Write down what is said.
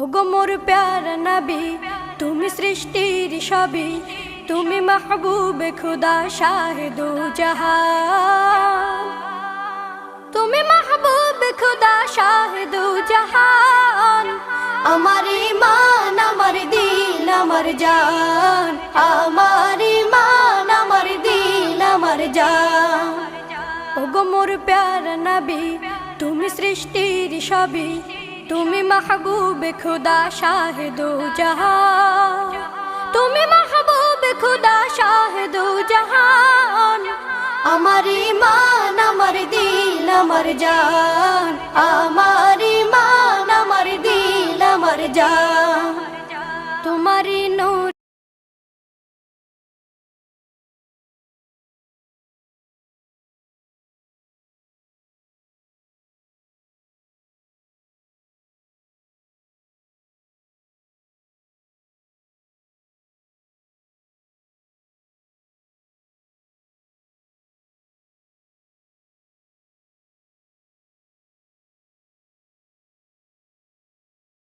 ওগো মোর প্যারা নবী, তুমি সৃষ্টির সবই, তুমি মাহবুবে খুদা শাহে দু জাহান, তুমি মাহবুবে খুদা শাহে দু জাহান। আমার ঈমান, আমার দিল, আমার জান, আমার ঈমান, আমার দিল, আমার জান। ওগো মোর প্যারা নবী, তুমি সৃষ্টির সবই, তুমি মাহবুবে খুদা শাহে দু জাহান, তুমি মাহবুবে খুদা শাহে দু জাহান। আমার ঈমান, আমার দিল, আমার জান, আমার ঈমান, আমার দিল, আমার জান।